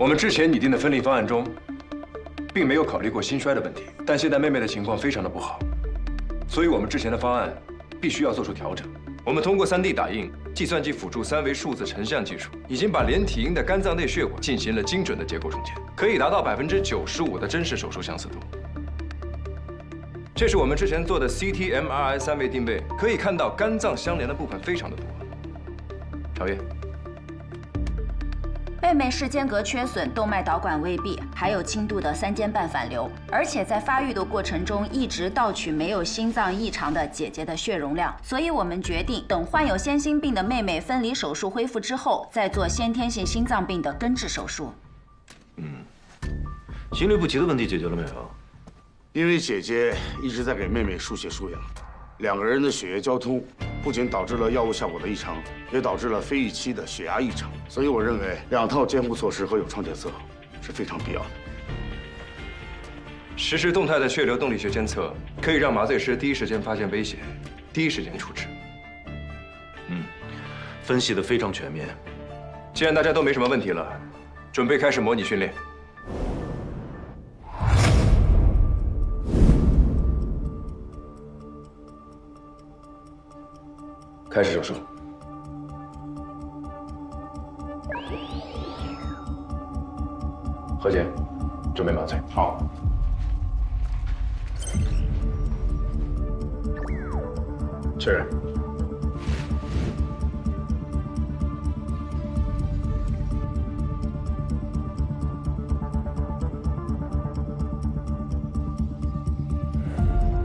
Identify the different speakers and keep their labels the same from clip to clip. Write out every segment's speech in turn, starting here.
Speaker 1: 我们之前拟定的分离方案中，并没有考虑过心衰的问题，但现在妹妹的情况非常的不好，所以我们之前的方案必须要做出调整。我们通过3D 打印、计算机辅助3维数字成像技术，已经把连体婴的肝脏内血管进行了精准的结构重建，可以达到95%的真实手术相似度。这是我们之前做的 CT-MRI 3维定位，可以看到肝脏相连的部分非常的多。朝月。
Speaker 2: 妹妹是间隔缺损、动脉导管未闭，还有轻度的3间半反流，而且在发育的过程中一直盗取没有心脏异常的姐姐的血容量，所以我们决定等患有先心病的妹妹分离手术恢复之后，再做先天性心脏病的根治手术。
Speaker 3: 心律不齐的问题解决了没有？
Speaker 4: 因为姐姐一直在给妹妹输血输氧，2个人的血液交通不仅导致了药物效果的异常，也导致了非预期的血压异常。所以我认为2套监护措施和有创检测是非常必要的。
Speaker 1: 实施动态的血流动力学监测，可以让麻醉师第一时间发现危险，第一时间处置。
Speaker 3: 分析得非常全面。
Speaker 1: 既然大家都没什么问题了，准备开始模拟训练。 开始手术。何姐，准备麻醉。
Speaker 4: 好。确认。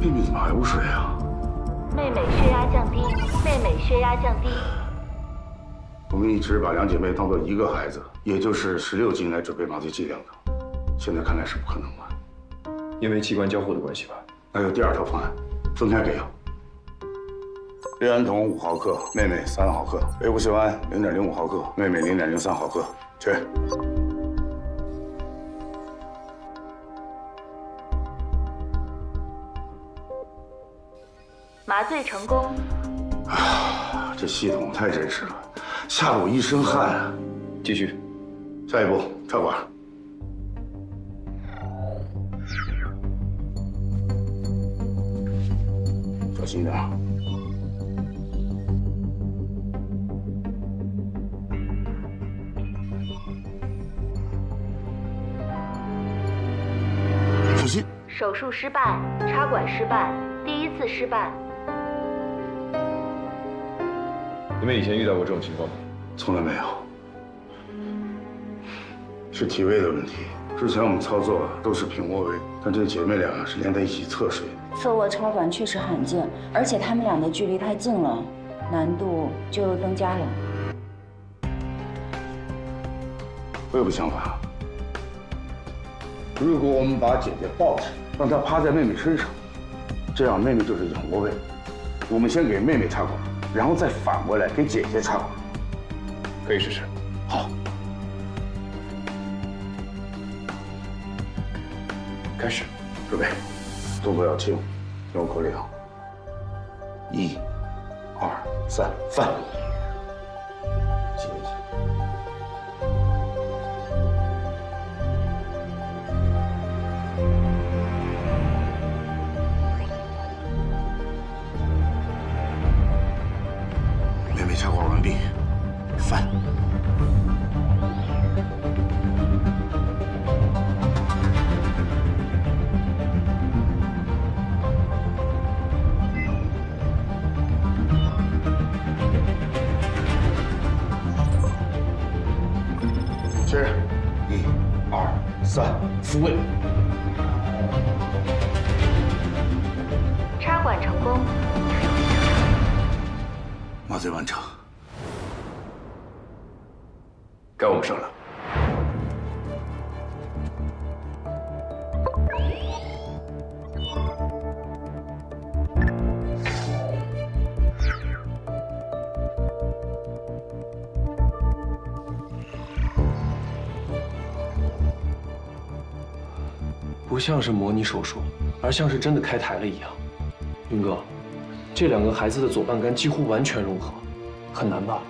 Speaker 4: 妹妹怎么还不睡啊？
Speaker 5: 妹妹血压降低，妹妹血压降低。
Speaker 4: 我们一直把2姐妹当做一个孩子，也就是16斤来准备麻醉剂量的，现在看来是不可能了。
Speaker 1: 因为器官交互的关系吧。
Speaker 4: 还有第2套方案，分开给药。氯胺酮5毫克，妹妹3毫克；维护溴胺0.05毫克，妹妹0.03毫克。确认。
Speaker 5: 麻醉成功。
Speaker 4: 啊，这系统太真实了，吓得我一身汗啊！
Speaker 1: 继续。
Speaker 4: 下一步插管。小心点。小心。
Speaker 5: 手术失败，插管失败，第1次失败。
Speaker 1: 你们以前遇到过这种情况吗？
Speaker 4: 从来没有，是体位的问题。之前我们操作都是平卧位，但这姐妹俩是连在一起侧睡。
Speaker 2: 侧卧插管确实罕见，而且她们俩的距离太近了，难度就又增加了。
Speaker 4: 我有个想法，如果我们把姐姐抱起来，让她趴在妹妹身上，这样妹妹就是仰卧位。我们先给妹妹插管。 然后再反过来给姐姐插管，
Speaker 1: 可以试试。
Speaker 4: 好，
Speaker 1: 开始，
Speaker 4: 准备，动作要轻，听我口令：1、2、3，翻。接一下。插管完毕，翻。确认，1、2、3，复位。
Speaker 5: 插管成功。
Speaker 4: 麻醉完成，
Speaker 1: 该我们上了。
Speaker 6: 不像是模拟手术，而像是真的开台了一样。云哥。 这2个孩子的左半肝几乎完全融合，很难吧？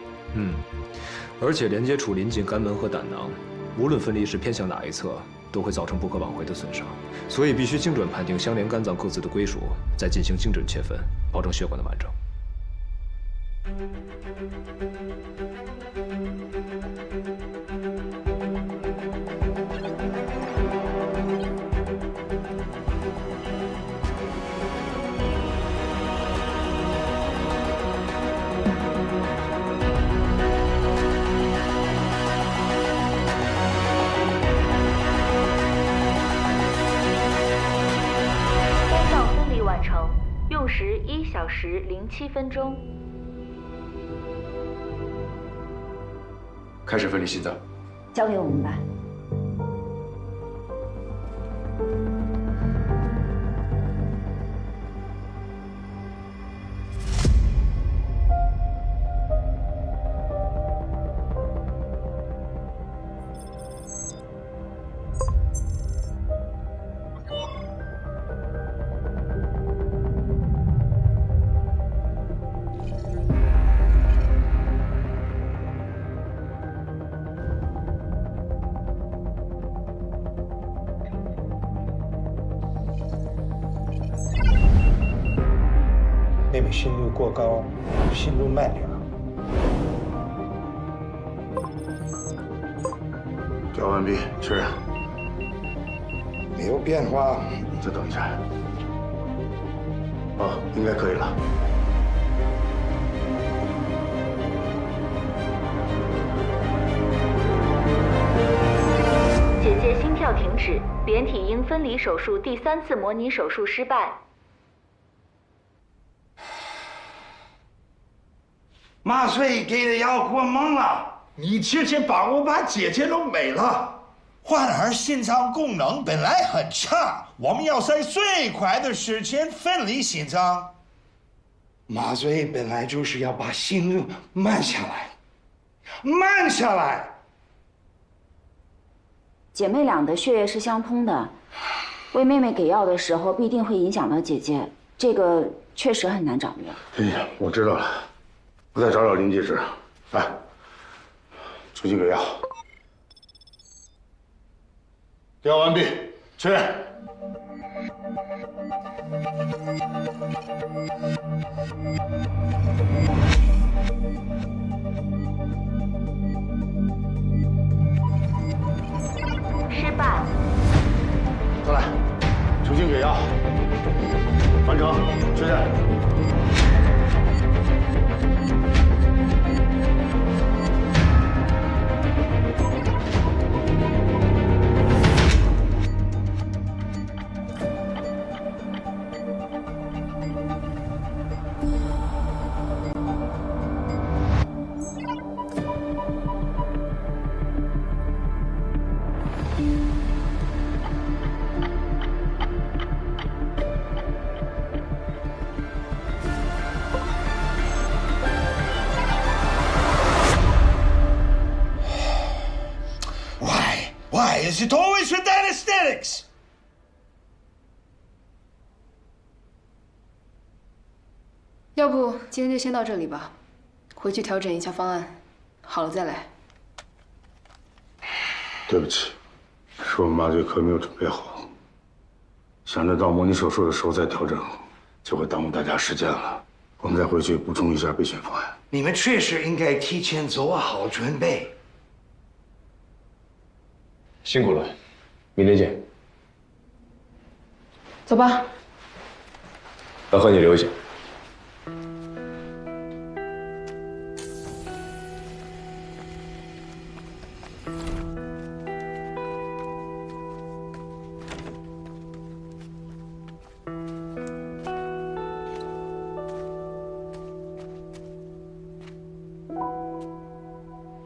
Speaker 3: 而且连接处临近肝门和胆囊，
Speaker 6: 无论分离是偏向哪一侧，都会造成不可挽回的损伤，所以必须精准判定相连肝脏各自的归属，再进行精准切分，保证血管的完整。
Speaker 5: 用时1小时07分钟。
Speaker 1: 开始分离心脏。
Speaker 2: 交给我们吧。
Speaker 7: 妹妹心率过高，心中慢点。
Speaker 4: 调完毕，确认。
Speaker 7: 没有变化。
Speaker 4: 再等一下。好，应该可以了。
Speaker 5: 姐姐心跳停止，扁体婴分离手术第3次模拟手术失败。
Speaker 7: 麻醉给的药过猛了，你直接帮我把姐姐弄没了。患儿心脏功能本来很差，我们要在最快的时间分离心脏。麻醉本来就是要把心率慢下来，慢下来。
Speaker 2: 姐妹俩的血液是相通的，为妹妹给药的时候必定会影响到姐姐，这个确实很难掌握。
Speaker 4: 哎呀，我知道了。我再找找临界值，来，重新给药。调完毕，确认。
Speaker 5: 失败。
Speaker 4: 再来，重新给药。完成，确认。
Speaker 7: Why is it always with anesthetics?
Speaker 8: 要不今天就先到这里吧，回去调整一下方案，好了再来。
Speaker 4: 对不起，是我们麻醉科没有准备好，想着到模拟手术的时候再调整，就会耽误大家时间了。我们再回去补充一下备选方案。
Speaker 7: 你们确实应该提前做好准备。
Speaker 6: 辛苦了，明天见。
Speaker 8: 走吧。
Speaker 6: 老何，你留下。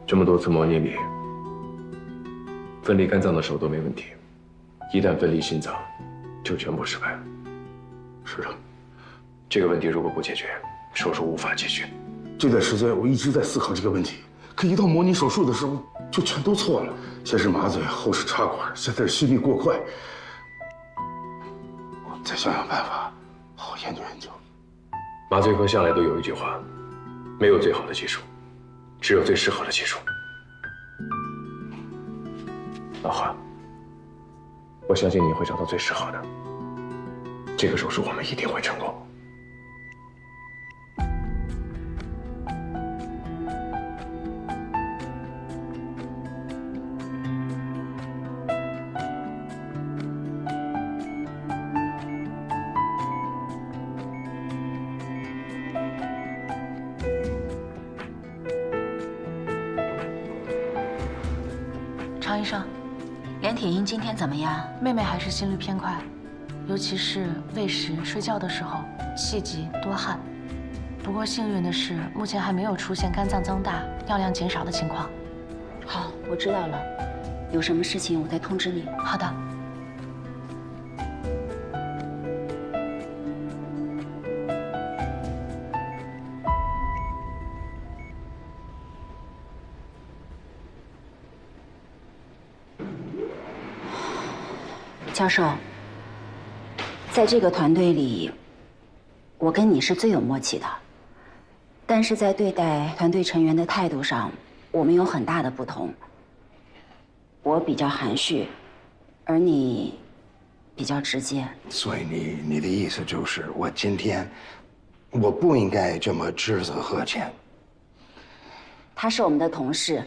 Speaker 6: 这么多次模拟里，分离肝脏的时候都没问题，一旦分离心脏，就全部失败了。
Speaker 4: 是的，
Speaker 6: 这个问题如果不解决，手术无法继续。
Speaker 4: 这段时间我一直在思考这个问题，可一到模拟手术的时候，就全都错了。先是麻醉，后是插管，现在是心率过快。我再想想办法，好好研究研究。
Speaker 6: 麻醉科向来都有一句话：没有最好的技术，只有最适合的技术。老华，我相信你会找到最适合的。这个手术我们一定会成功。
Speaker 2: 常医生，连体婴今天怎么样？
Speaker 9: 妹妹还是心率偏快，尤其是喂食、睡觉的时候气急多汗。不过幸运的是，目前还没有出现肝脏增大、药量减少的情况。
Speaker 2: 好，我知道了。有什么事情我再通知你。
Speaker 9: 好的。
Speaker 2: 教授，在这个团队里，我跟你是最有默契的，但是在对待团队成员的态度上，我们有很大的不同。我比较含蓄，而你比较直接。
Speaker 7: 所以你的意思就是，我今天我不应该这么指责何倩。
Speaker 2: 他是我们的同事，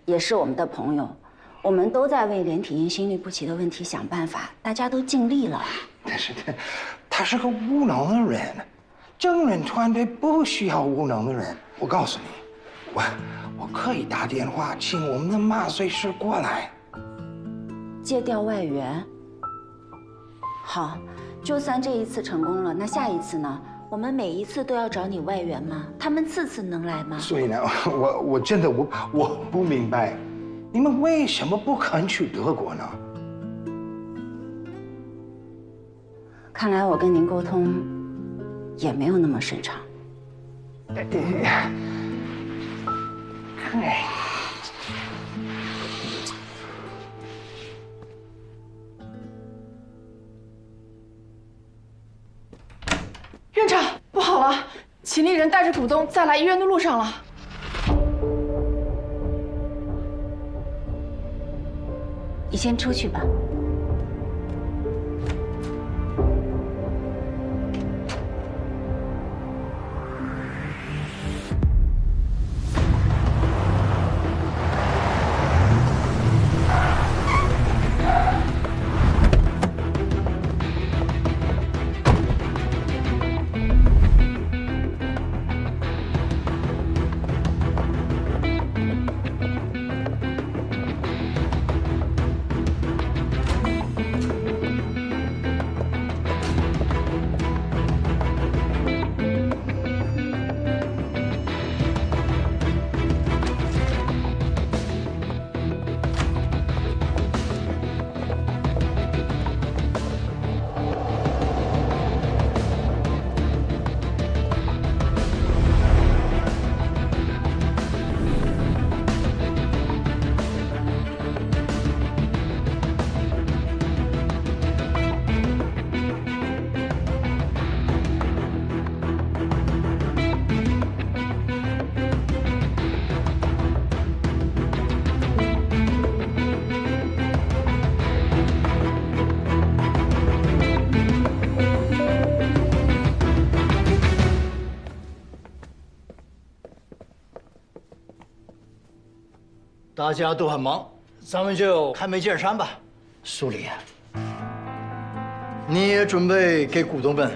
Speaker 2: 也是我们的朋友。我们都在为连体婴心律不齐的问题想办法，大家都尽力了。
Speaker 7: 但是他是个无能的人，证人团队不需要无能的人。我告诉你，我可以打电话请我们的麻醉师过来。
Speaker 2: 借调外援。好，就算这一次成功了，那下一次呢？我们每一次都要找你外援吗？他们次次能来吗？
Speaker 7: 所以呢，我真的我不明白。你们为什么不肯去德国呢？
Speaker 2: 看来我跟您沟通也没有那么顺畅。
Speaker 8: 院长，不好了，秦丽人带着股东在来医院的路上了。
Speaker 2: 你先出去吧。
Speaker 10: 大家都很忙，咱们就开门见山吧。苏黎，你也准备给股东们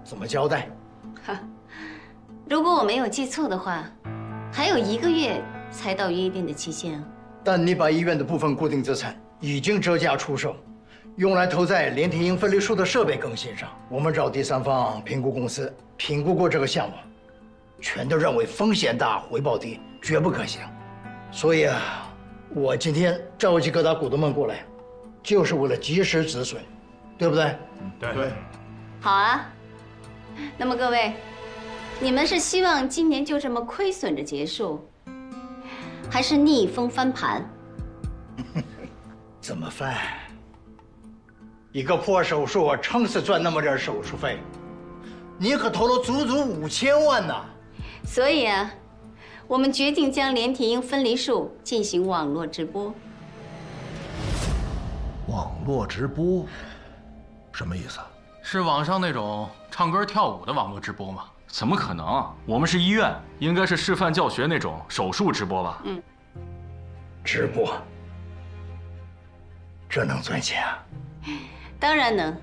Speaker 10: 怎么交代？
Speaker 11: 如果我没有记错的话，还有1个月才到约定的期限啊。
Speaker 10: 但你把医院的部分固定资产已经折价出售，用来投在连体婴分离术的设备更新上。我们找第三方评估公司评估过这个项目，全都认为风险大、回报低，绝不可行。所以啊，我今天召集各大股东们过来，就是为了及时止损，对不对？
Speaker 7: 对。
Speaker 11: 好啊，那么各位，你们是希望今年就这么亏损着结束，还是逆风翻盘？
Speaker 10: 怎么翻？一个破手术，撑死赚那么点手术费，你可投了足足5000万呢。
Speaker 11: 所以啊，我们决定将连体婴分离术进行网络直播。
Speaker 12: 络直播，什么意思？
Speaker 13: 是网上那种唱歌跳舞的网络直播吗？怎么可能？我们是医院，应该是示范教学那种手术直播吧？
Speaker 10: 直播，这能赚钱啊？
Speaker 11: 当然能。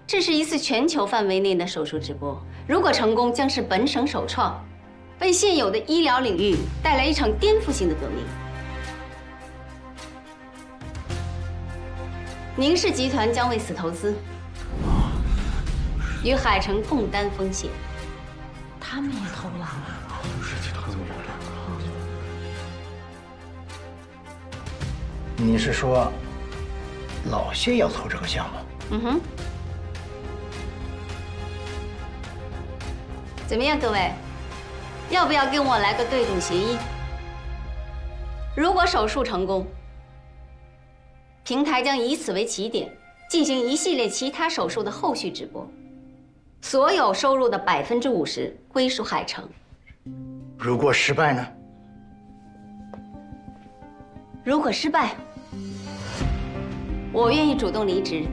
Speaker 11: 这是一次全球范围内的手术直播，如果成功，将是本省首创，为现有的医疗领域带来一场颠覆性的革命。宁氏集团将为此投资，与海城共担风险。
Speaker 9: 他们也投了。
Speaker 10: 你是说，老谢要投这个项目？
Speaker 11: 嗯哼。怎么样，各位？要不要跟我来个对赌协议？如果手术成功，平台将以此为起点，进行一系列其他手术的后续直播，所有收入的50%归属海城。
Speaker 10: 如果失败呢？
Speaker 11: 如果失败，我愿意主动离职，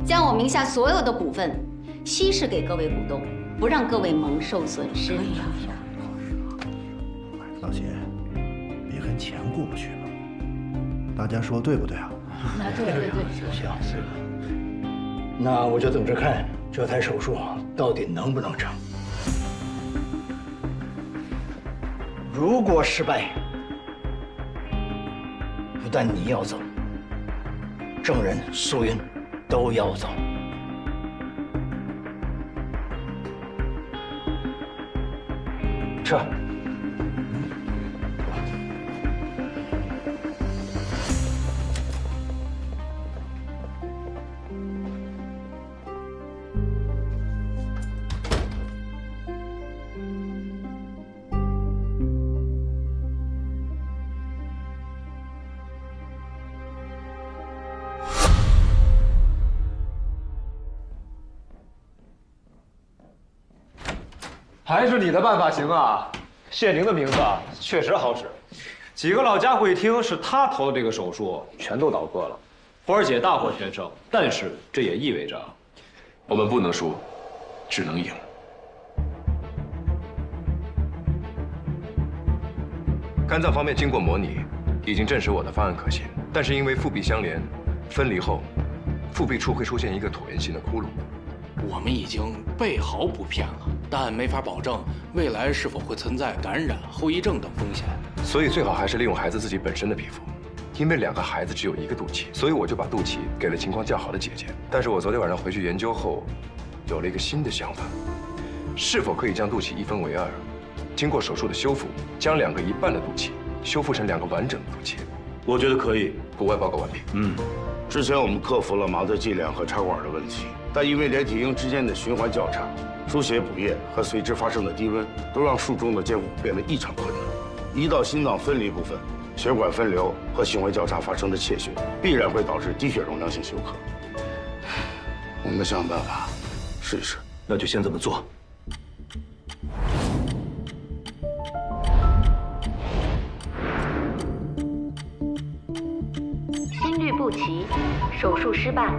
Speaker 11: 将我名下所有的股份稀释给各位股东，不让各位蒙受损失。
Speaker 12: 老谢，别跟钱过不去了，大家说对不对啊？
Speaker 9: 那对，
Speaker 10: 行，那我就等着看这台手术到底能不能成。如果失败，不但你要走，证人苏云都要走。撤。
Speaker 6: 还是你的办法行啊！谢宁的名字确实好使，几个老家伙一听是他投的这个手术，全都倒戈了。福儿姐大获全胜，但是这也意味着，
Speaker 1: 我们不能输，只能赢。肝脏方面经过模拟，已经证实我的方案可行，但是因为腹壁相连，分离后，腹壁处会出现一个椭圆形的窟窿。
Speaker 13: 我们已经备好补片了，但没法保证未来是否会存在感染、后遗症等风险。
Speaker 1: 所以最好还是利用孩子自己本身的皮肤，因为2个孩子只有1个肚脐，所以我就把肚脐给了情况较好的姐姐。但是我昨天晚上回去研究后，有了一个新的想法，是否可以将肚脐一分为2，经过手术的修复，将2个一半的肚脐修复成2个完整的肚脐？
Speaker 3: 我觉得可以。
Speaker 1: 骨外报告完毕。
Speaker 4: 之前我们克服了麻醉剂量和插管的问题，但因为连体婴之间的循环较差，输血补液和随之发生的低温，都让术中的监护变得异常困难。胰岛心脏分离部分，血管分流和行为较差发生的怯血，必然会导致低血容量性休克。我们想想办法，试一试。
Speaker 3: 那就先这么做。
Speaker 5: 心律不齐，手术失败。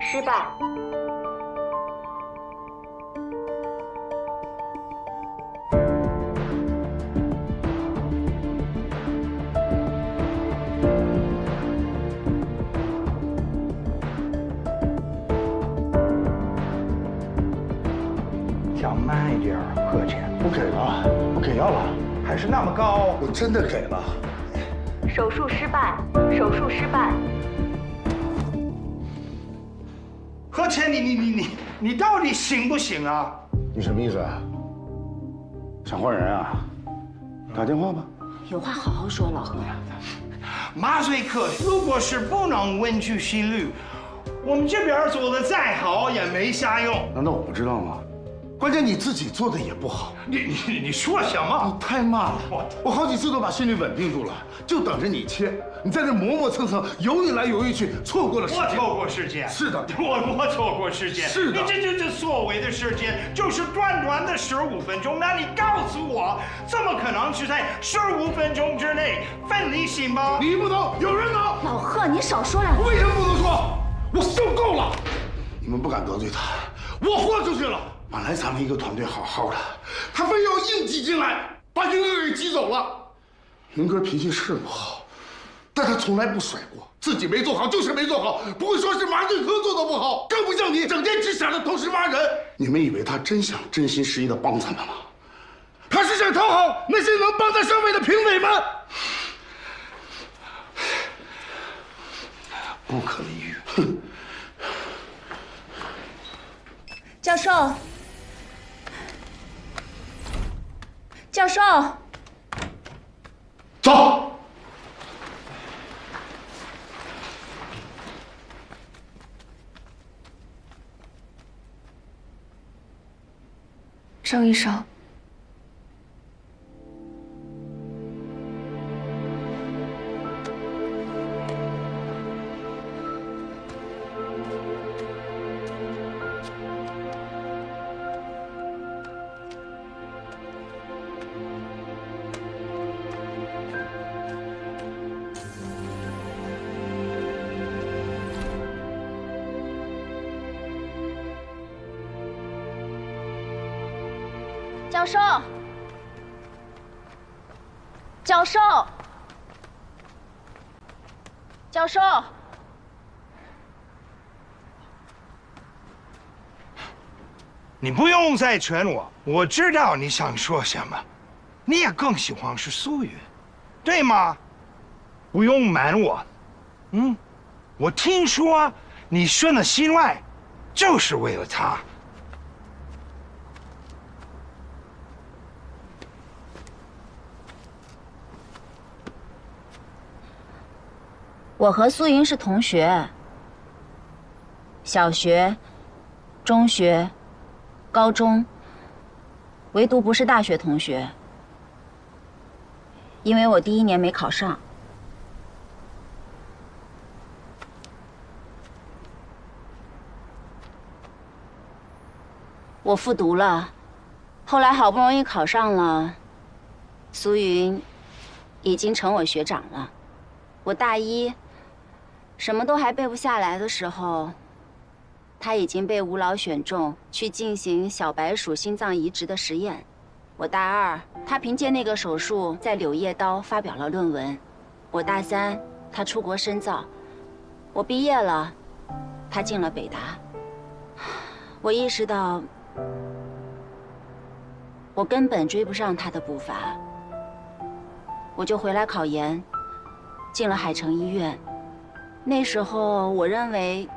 Speaker 5: 失败。
Speaker 7: 讲慢一点，贺钱。不给了，不给药了，还是那么高。我真的给了。
Speaker 5: 手术失败，手术失败。
Speaker 7: 贺钱，你到底行不行啊？
Speaker 4: 你什么意思啊？想换人啊？打电话吧。
Speaker 2: 有话好好说，老何。
Speaker 7: 麻醉科如果是不能稳住心率，我们这边做的再好也没啥用。
Speaker 4: 难道我不知道吗？关键你自己做的也不好。
Speaker 7: 你说什么？
Speaker 4: 你太慢了。我好几次都把心率稳定住了，就等着你切。你在这磨磨蹭蹭，犹豫来犹豫去，错过了时间。
Speaker 7: 我错过时间。是的，我错过时间。
Speaker 4: 是的。
Speaker 7: 你这所谓的时间就是短短的15分钟，那你告诉我，怎么可能是在15分钟之内分离心包？
Speaker 4: 你不能，有人能。
Speaker 2: 老贺，你少说两句。
Speaker 4: 为什么不能说？我受够了。你们不敢得罪他，我豁出去了。本来咱们一个团队好好的，他非要硬挤进来，把云哥给挤走了。云哥脾气是不好，但他从来不甩锅，自己没做好就是没做好，不会说是麻醉科做的不好，更不像你整天只想着同时骂人。你们以为他真想真心实意的帮咱们吗？他是想讨好那些能帮他上位的评委们。不可理喻。哼。
Speaker 2: 教授。教授，
Speaker 4: 走。
Speaker 8: 郑医生，
Speaker 2: 教授，教授，教授，
Speaker 7: 你不用再劝我，我知道你想说什么，你也更喜欢是苏云，对吗？不用瞒我，我听说你选了心外，就是为了他。
Speaker 2: 我和苏云是同学，小学、中学、高中，唯独不是大学同学，因为我第1年没考上。我复读了，后来好不容易考上了，苏云已经成我学长了。我大1。什么都还背不下来的时候，他已经被吴老选中去进行小白鼠心脏移植的实验。我大2，他凭借那个手术在《柳叶刀》发表了论文。我大3，他出国深造。我毕业了，他进了北大。我意识到，我根本追不上他的步伐，我就回来考研，进了海城医院。那时候我认为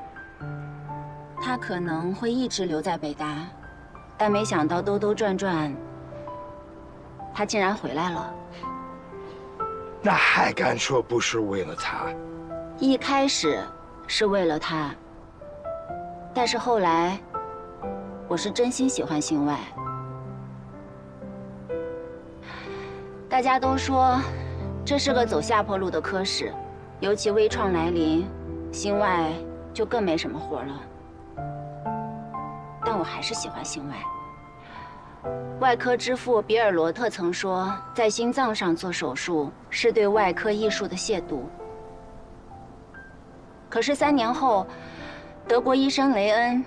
Speaker 2: 他可能会一直留在北大，但没想到兜兜转转，他竟然回来了。
Speaker 7: 那还敢说不是为了他？
Speaker 2: 一开始是为了他，但是后来我是真心喜欢心外。大家都说这是个走下坡路的科室。尤其微创来临，心外就更没什么活了。但我还是喜欢心外。外科之父比尔罗特曾说，在心脏上做手术是对外科艺术的亵渎。可是3年后，德国医生雷恩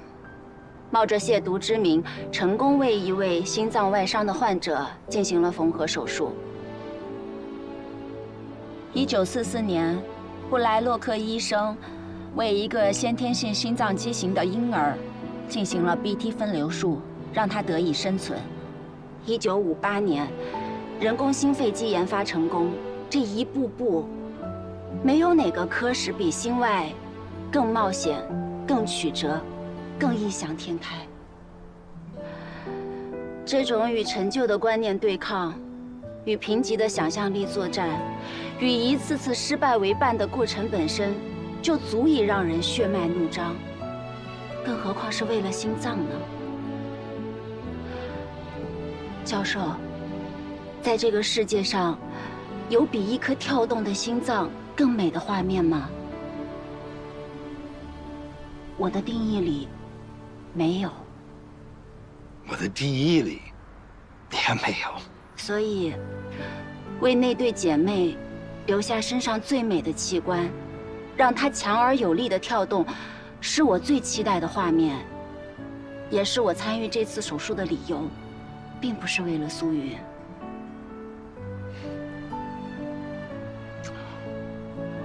Speaker 2: 冒着亵渎之名，成功为一位心脏外伤的患者进行了缝合手术。1944年。布莱洛克医生为一个先天性心脏畸形的婴儿进行了 BT 分流术，让他得以生存。1958年，人工心肺机研发成功。这一步步，没有哪个科室比心外更冒险、更曲折、更异想天开。这种与陈旧的观念对抗，与贫瘠的想象力作战，与一次次失败为伴的过程本身，就足以让人血脉怒张。更何况是为了心脏呢？教授，在这个世界上，有比一颗跳动的心脏更美的画面吗？我的定义里，没有。
Speaker 7: 我的定义里，也没有。
Speaker 2: 所以，为那对姐妹留下身上最美的器官，让她强而有力的跳动，是我最期待的画面，也是我参与这次手术的理由，并不是为了苏云。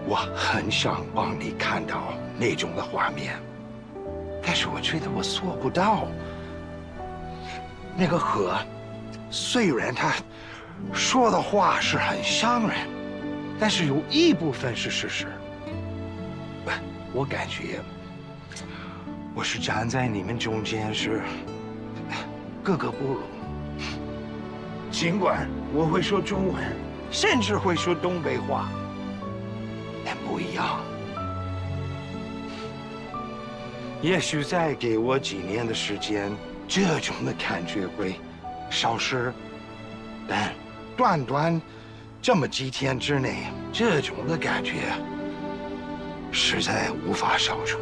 Speaker 7: 我很想帮你看到那种的画面，但是我觉得我做不到。那个河，虽然他说的话是很伤人，但是有一部分是事实。我感觉我是站在你们中间是格格不入。尽管我会说中文，甚至会说东北话，但不一样。也许再给我几年的时间，这种的感觉会消失，但短短这么几天之内，这种的感觉实在无法消除。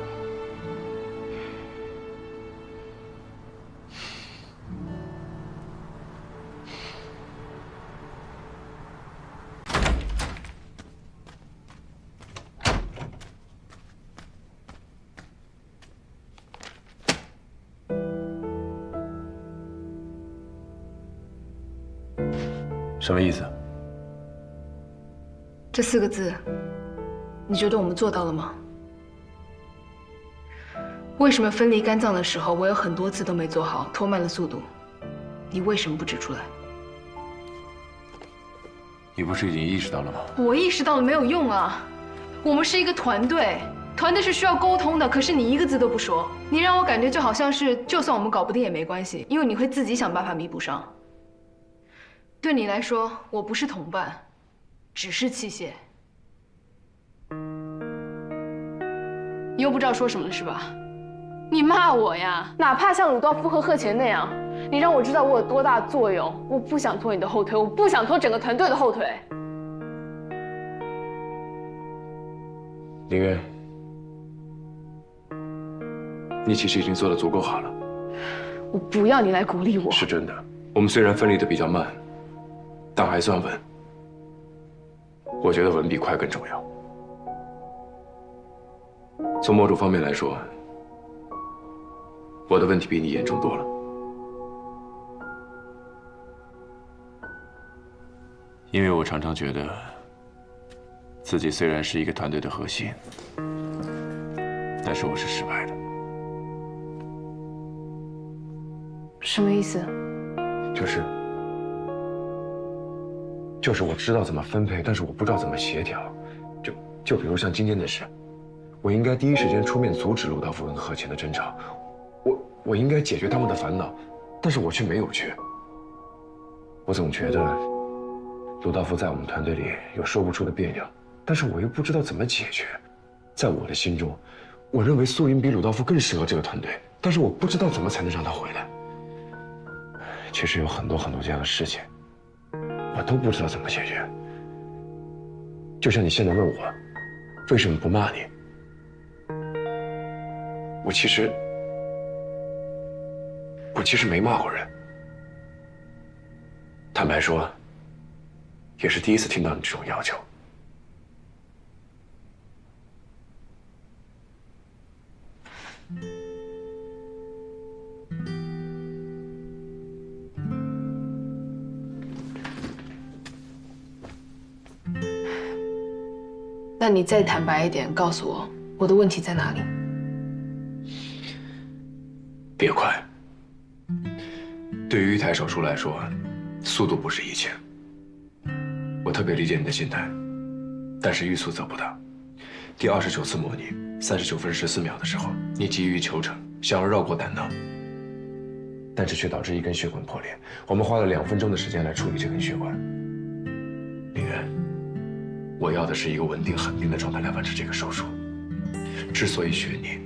Speaker 1: 什么意思？
Speaker 8: 这4个字，你觉得我们做到了吗？为什么分离肝脏的时候，我有很多次都没做好，拖慢了速度？你为什么不指出来？
Speaker 1: 你不是已经意识到了吗？
Speaker 8: 我意识到了没有用啊！我们是一个团队，团队是需要沟通的。可是你一个字都不说，你让我感觉就好像是，就算我们搞不定也没关系，因为你会自己想办法弥补上。对你来说，我不是同伴，只是器械。你又不知道说什么了是吧？你骂我呀？哪怕像鲁道夫和贺乾那样，你让我知道我有多大作用。我不想拖你的后腿，我不想拖整个团队的后腿。
Speaker 1: 林渊，你其实已经做得足够好了。
Speaker 8: 我不要你来鼓励我。
Speaker 1: 是真的，我们虽然分离的比较慢，但还算稳。我觉得稳比快更重要。从某种方面来说，我的问题比你严重多了。因为我常常觉得，自己虽然是一个团队的核心，但是我是失败的。
Speaker 8: 什么意思？
Speaker 1: 就是我知道怎么分配，但是我不知道怎么协调。就比如像今天的事，我应该第一时间出面阻止鲁道夫跟贺乾的争吵，我应该解决他们的烦恼，但是我却没有去。我总觉得鲁道夫在我们团队里有说不出的别扭，但是我又不知道怎么解决。在我的心中，我认为苏云比鲁道夫更适合这个团队，但是我不知道怎么才能让他回来。其实有很多这样的事情，我都不知道怎么解决。就像你现在问我，为什么不骂你？我其实没骂过人。坦白说，也是第一次听到你这种要求。
Speaker 8: 那你再坦白一点，告诉我的问题在哪里？
Speaker 1: 别快。对于一台手术来说，速度不是一切。我特别理解你的心态，但是欲速则不达。第29次模拟，39分14秒的时候，你急于求成，想要绕过胆囊，但是却导致一根血管破裂。我们花了2分钟的时间来处理这根血管。林渊，我要的是一个稳定、恒定的状态来完成这个手术。之所以选你，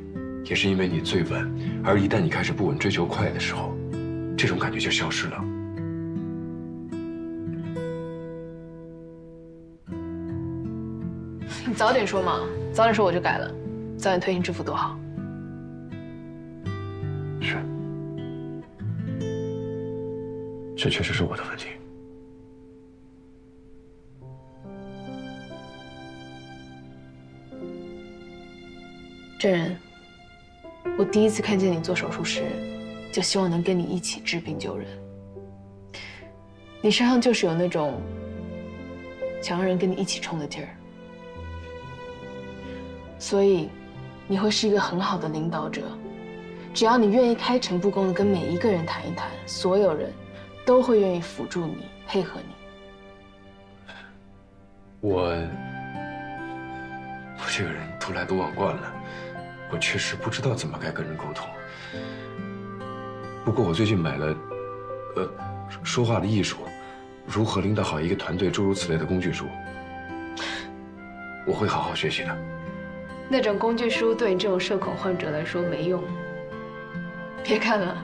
Speaker 1: 也是因为你最稳，而一旦你开始不稳、追求快的时候，这种感觉就消失了。
Speaker 8: 你早点说嘛，早点说我就改了，早点推进支付多好。
Speaker 1: 是，这确实是我的问题。
Speaker 8: 真人，我第一次看见你做手术时，就希望能跟你一起治病救人。你身上就是有那种想让人跟你一起冲的劲儿，所以你会是一个很好的领导者。只要你愿意开诚布公的跟每一个人谈一谈，所有人都会愿意辅助你、配合你。
Speaker 1: 我这个人独来独往惯了，我确实不知道怎么该跟人沟通。不过我最近买了，说话的艺术，如何领导好一个团队，诸如此类的工具书，我会好好学习的。
Speaker 8: 那种工具书对你这种社恐患者来说没用，别看了。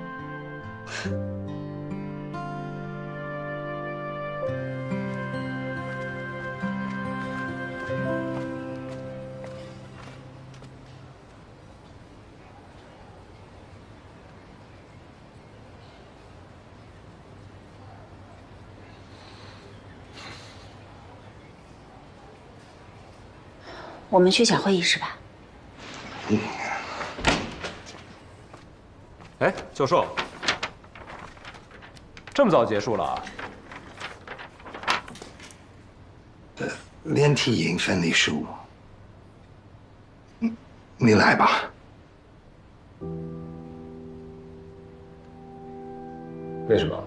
Speaker 2: 我们去小会议室吧。
Speaker 6: 哎，教授，这么早结束了啊？
Speaker 12: 连体婴分离术，你来吧。
Speaker 6: 为什么？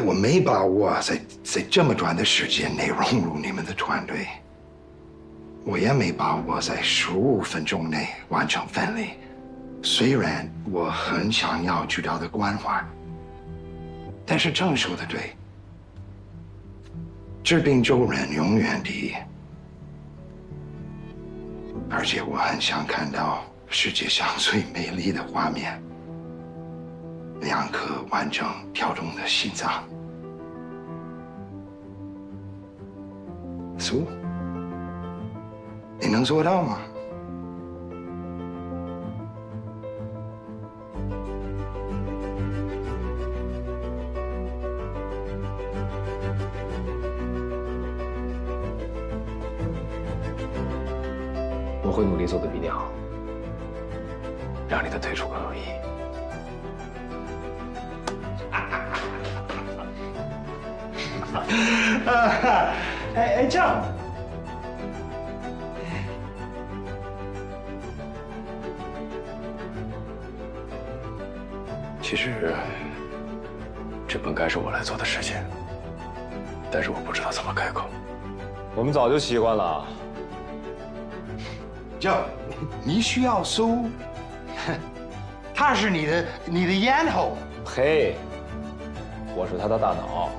Speaker 12: 我没把握在这么短的时间内融入你们的团队。我也没把握在15分钟内完成分离，虽然我很想要巨大的关怀，但是郑说的对，治病救人永远第一。而且我很想看到世界上最美丽的画面，2颗完整跳动的心脏。苏。你能做到吗？
Speaker 1: 我会努力做得比你好，让你的退出更有意义。
Speaker 7: 哎，这样。
Speaker 1: 其实，这本该是我来做的事情，但是我不知道怎么开口。
Speaker 6: 我们早就习惯了。
Speaker 7: 你需要苏，他是你的咽喉。
Speaker 6: 呸！我是他的大脑。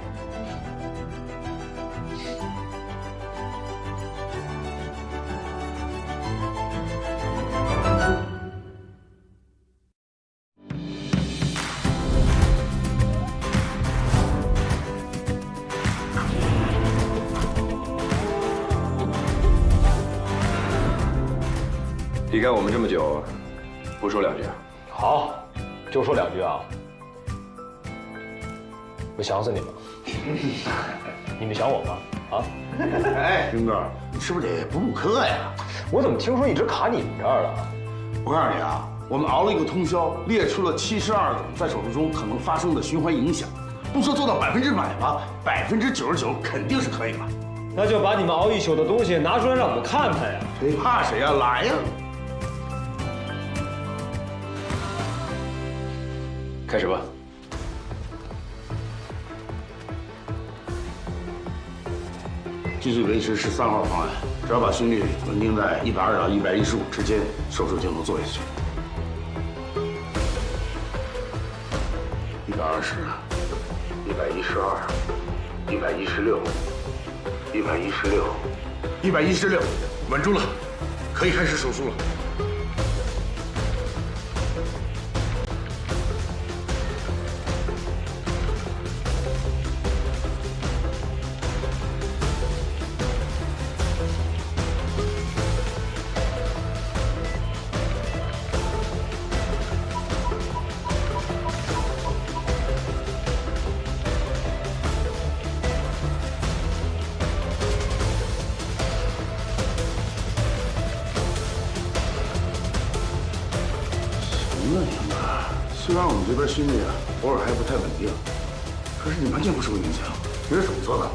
Speaker 1: 离开我们这么久，不说2句啊？
Speaker 6: 好，就说2句啊。我想死你们，你们想我吗？啊？
Speaker 4: 哎，兵哥，你是不是得补补课呀？
Speaker 6: 我怎么听说一直卡你们这儿了？
Speaker 4: 我告诉你啊，我们熬了一个通宵，列出了72种在手术中可能发生的循环影响。不说做到100%吧，99%肯定是可以了。
Speaker 6: 那就把你们熬一宿的东西拿出来让我们看看呀！
Speaker 4: 怕谁呀？来呀！
Speaker 1: 开始吧。
Speaker 4: 继续维持13号方案，只要把心率稳定在120到115之间，手术就能做下去。116，116，116，稳住了，可以开始手术了。虽然我们这边心率偶尔还不太稳定，可是你完全不受影响，你是怎么做到的？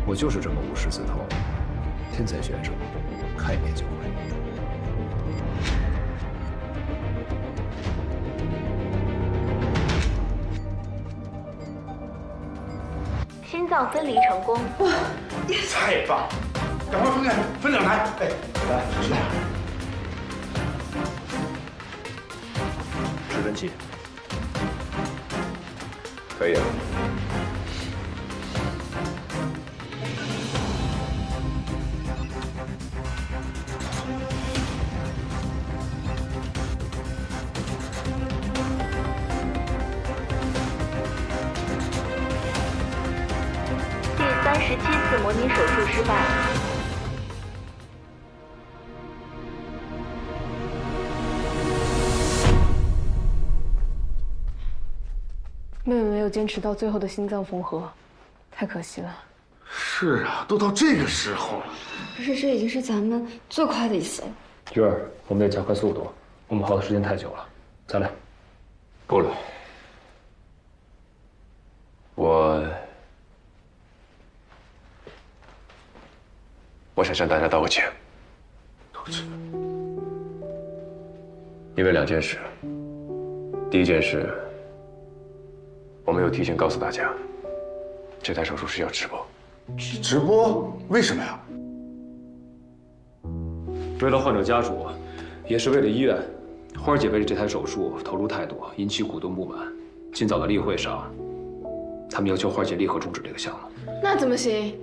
Speaker 1: 我就是这么无师自通，天才选手，开练就会。
Speaker 5: 心脏分离成功。
Speaker 4: 哇，太棒！赶快分两台。哎，来，去哪？
Speaker 1: 指针器。可以啊。
Speaker 5: 37次模拟手术失败。
Speaker 8: 妹妹没有坚持到最后的心脏缝合，太可惜了。
Speaker 4: 是啊，都到这个时候了。
Speaker 14: 可是这已经是咱们最快的一次了。
Speaker 6: 月儿，我们得加快速度，我们耗的时间太久了。再来。
Speaker 1: 不了。我想向大家道个歉。
Speaker 4: 道歉。
Speaker 1: 因为2件事。第一件事，我没有提前告诉大家，这台手术是要直播。
Speaker 4: 直播？为什么呀？
Speaker 6: 为了患者家属，也是为了医院。花儿姐为了这台手术投入太多，引起股东不满。今早的例会上，他们要求花儿姐立刻终止这个项目。
Speaker 8: 那怎么行？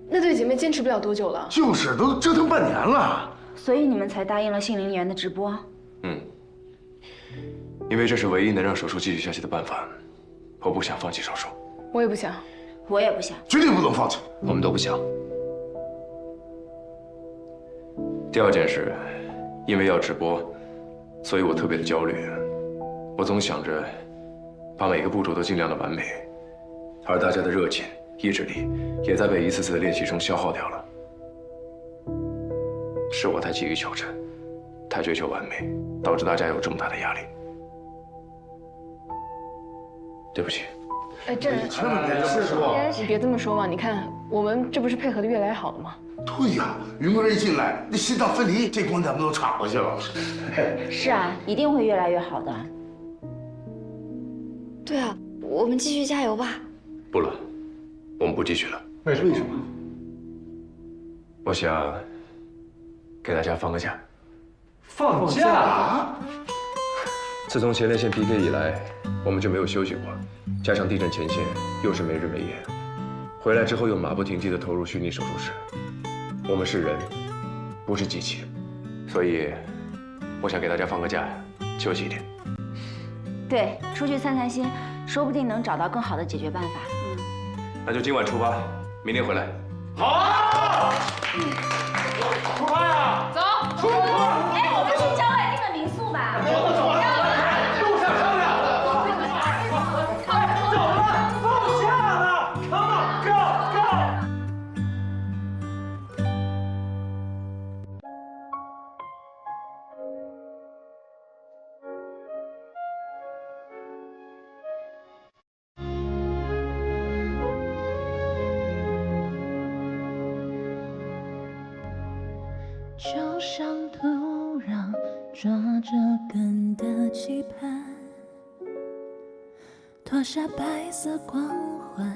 Speaker 8: 那对姐妹坚持不了多久了。
Speaker 4: 就是，都折腾半年了。
Speaker 2: 所以你们才答应了杏林园的直播。
Speaker 1: 因为这是唯一能让手术继续下去的办法，我不想放弃手术。
Speaker 8: 我也不想。
Speaker 2: 我也不想。
Speaker 4: 绝对不能放弃。
Speaker 6: 我们都不想。
Speaker 1: 第2件事，因为要直播，所以我特别的焦虑。我总想着把每个步骤都尽量的完美，而大家的热情、意志力也在被一次次的练习中消耗掉了。是我太急于求成，太追求完美，导致大家有这么大的压力。对不起。
Speaker 8: 哎，这人，
Speaker 4: 千万别这么说。
Speaker 8: 你别这么说嘛！你看，我们这不是配合的越来越好了吗？
Speaker 4: 对呀，云哥一进来，那心脏分离这关咱们都闯过去了。
Speaker 2: 是啊，一定会越来越好的。
Speaker 14: 对啊，我们继续加油吧。
Speaker 1: 不了，我们不继续了。
Speaker 4: 为什么？
Speaker 1: 我想给大家放个假。
Speaker 6: 放假？
Speaker 1: 自从前列腺 PK 以来，我们就没有休息过，加上地震前线，又是没日没夜，回来之后又马不停蹄地投入虚拟手术室。我们是人，不是机器，所以我想给大家放个假，休息一点。
Speaker 2: 对，出去散散心，说不定能找到更好的解决办法。
Speaker 1: 那就今晚出发，明天回来。
Speaker 6: 好。出发呀！
Speaker 2: 走，出发！哎，我们去郊外订个民宿吧。
Speaker 6: 走。路上商量。走了，放假了 ，Come on，go。
Speaker 15: 就像土壤抓着根的期盼，脱下白色光环，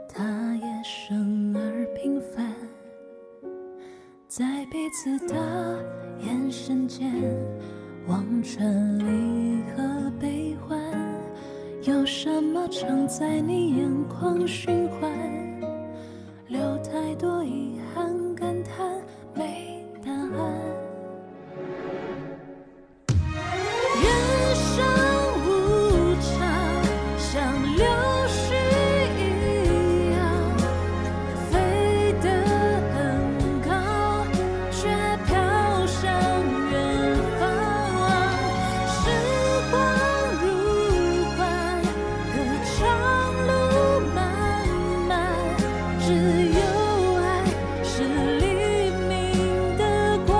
Speaker 15: 它也生而平凡，在彼此的眼神间望穿离合悲欢，有什么常在你眼眶循环，留太多遗憾，感叹没答案。人生无常，像流水一样，飞得很高，却飘向远方。时光如幻，歌长路漫漫，只有爱是黎明的光，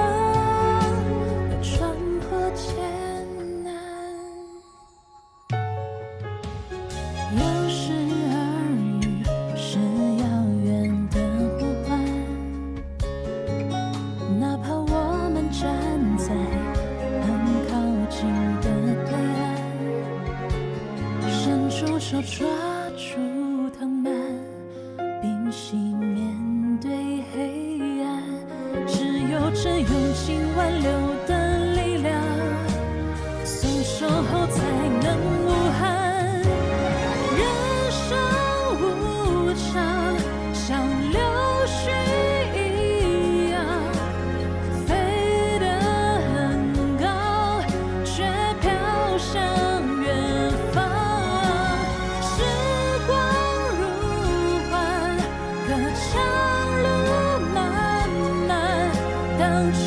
Speaker 15: 要穿破艰难。有时耳语是遥远的呼唤，哪怕我们站在很靠近的对岸，伸出手抓住藤蔓，屏息面对黑暗，只有这用尽挽留的力量，松手后才能无憾。人生无常，像流水一样，飞得很高，却飘向远方。时光如幻，可长路漫漫，当决